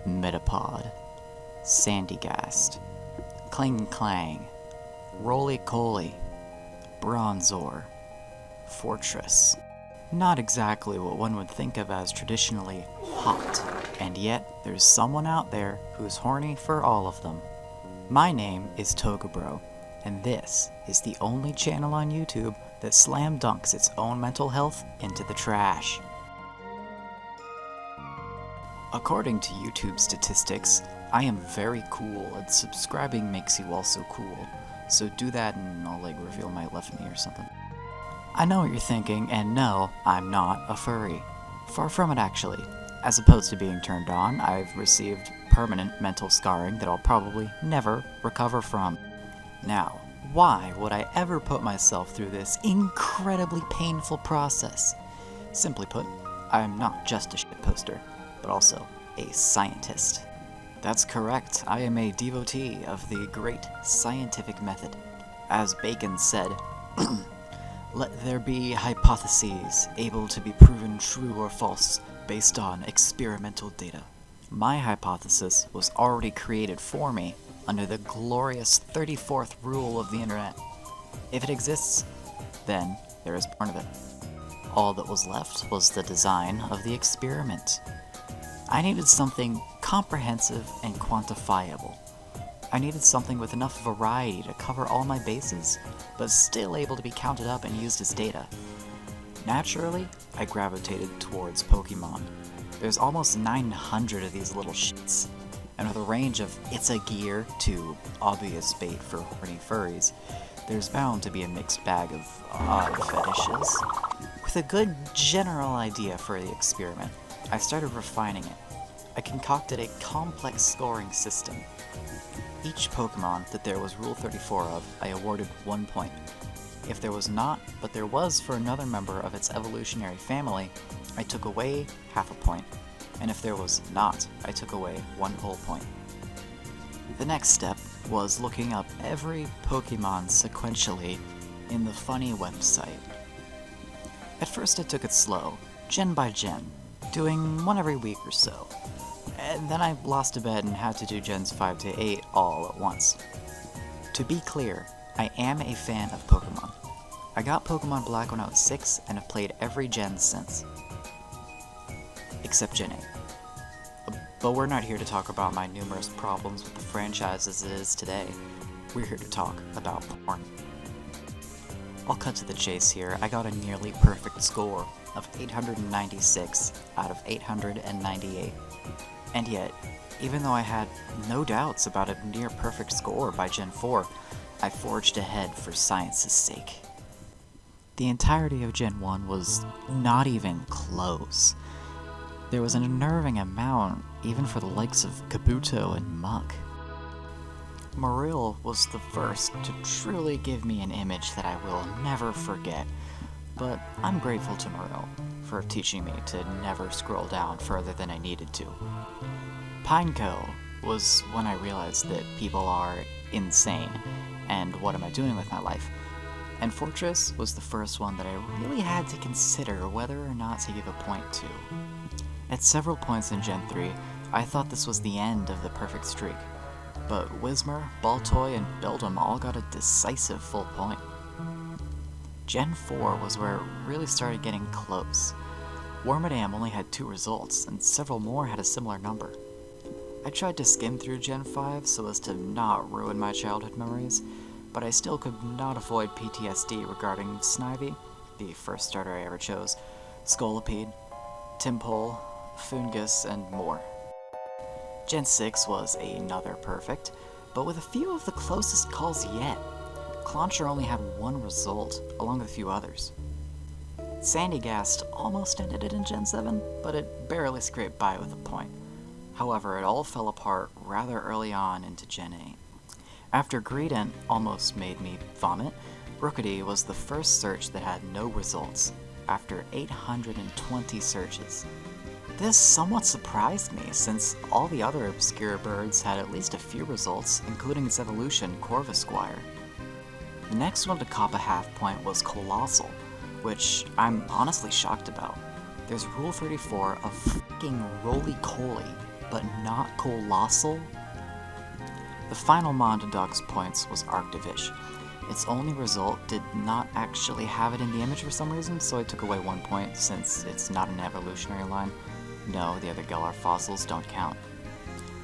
Metapod, Sandygast, Cling Clang, Roly Coly, Bronzor, Fortress. Not exactly what one would think of as traditionally hot, and yet there's someone out there who's horny for all of them. My name is Togabro, and this is the only channel on YouTube that slam dunks its own mental health into the trash. According to YouTube statistics, I am very cool, and subscribing makes you also cool. So do that and I'll reveal my left knee or something. I know what you're thinking, and no, I'm not a furry. Far from it actually. As opposed to being turned on, I've received permanent mental scarring that I'll probably never recover from. Now, why would I ever put myself through this incredibly painful process? Simply put, I'm not just a shitposter, but also a scientist. That's correct, I am a devotee of the great scientific method. As Bacon said, let there be hypotheses able to be proven true or false based on experimental data. My hypothesis was already created for me under the glorious 34th rule of the internet. If it exists, then there is born of it. All that was left was the design of the experiment. I needed something comprehensive and quantifiable. I needed something with enough variety to cover all my bases, but still able to be counted up and used as data. Naturally, I gravitated towards Pokemon. There's almost 900 of these little shits, and with a range of it's a gear to obvious bait for horny furries, there's bound to be a mixed bag of odd fetishes. With a good general idea for the experiment, I started refining it. I concocted a complex scoring system. Each Pokemon that there was Rule 34 of, I awarded 1 point. If there was not, but there was for another member of its evolutionary family, I took away half a point. And if there was not, I took away 1 whole point. The next step was looking up every Pokemon sequentially in the funny website. At first I took it slow, gen by gen, doing one every week or so. And then I lost a bet and had to do gens 5 to 8 all at once. To be clear, I am a fan of Pokemon. I got Pokemon Black when I was 6 and have played every gen since. Except Gen 8. But we're not here to talk about my numerous problems with the franchise as it is today. We're here to talk about porn. I'll cut to the chase here. I got a nearly perfect score of 896 out of 898. And yet, even though I had no doubts about a near perfect score by Gen 4, I forged ahead for science's sake. The entirety of Gen 1 was not even close. There was an unnerving amount, even for the likes of Kabuto and Muk. Marill was the first to truly give me an image that I will never forget, but I'm grateful to Marill for teaching me to never scroll down further than I needed to. Pineco was when I realized that people are insane, and what am I doing with my life? And Fortress was the first one that I really had to consider whether or not to give a point to. At several points in Gen 3, I thought this was the end of the perfect streak, but Whismur, Baltoy, and Beldum all got a decisive full point. Gen 4 was where it really started getting close. Wormadam only had 2 results, and several more had a similar number. I tried to skim through Gen 5 so as to not ruin my childhood memories, but I still could not avoid PTSD regarding Snivy, the first starter I ever chose, Scolipede, Timpole, Fungus, and more. Gen 6 was another perfect, but with a few of the closest calls yet. Clauncher only had 1 result, along with a few others. Sandygast almost ended it in Gen 7, but it barely scraped by with a point. However, it all fell apart rather early on into Gen 8. After Greedent almost made me vomit, Rookity was the first search that had no results, after 820 searches. This somewhat surprised me, since all the other obscure birds had at least a few results, including its evolution, Corvisquire. The next one to cop a half point was Colossal, which I'm honestly shocked about. There's Rule 34 of f***ing Roly Coly, but not colossal? The final mon to Doc's points was Arctivish. Its only result did not actually have it in the image for some reason, so I took away 1 point since it's not an evolutionary line. No, the other Galar fossils don't count.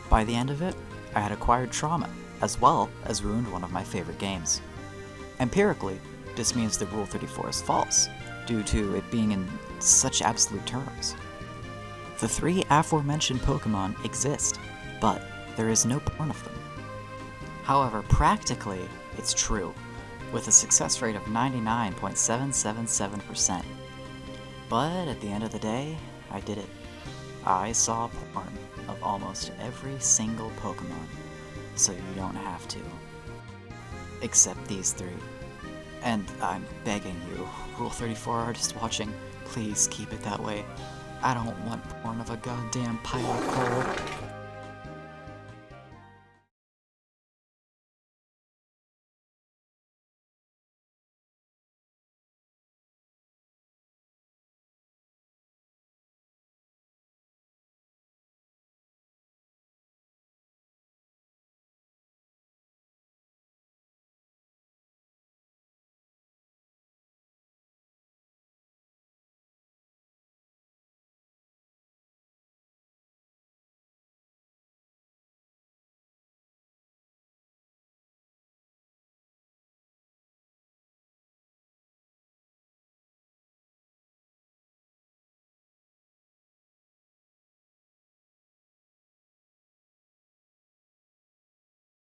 By the end of it, I had acquired trauma, as well as ruined one of my favorite games. Empirically, this means that Rule 34 is false, due to it being in such absolute terms. The 3 aforementioned Pokemon exist, but there is no porn of them. However, practically, it's true, with a success rate of 99.777%. But at the end of the day, I did it. I saw porn of almost every single Pokemon, so you don't have to. Except these 3. And I'm begging you, Rule 34 artist watching, please keep it that way. I don't want porn of a goddamn pirate pole.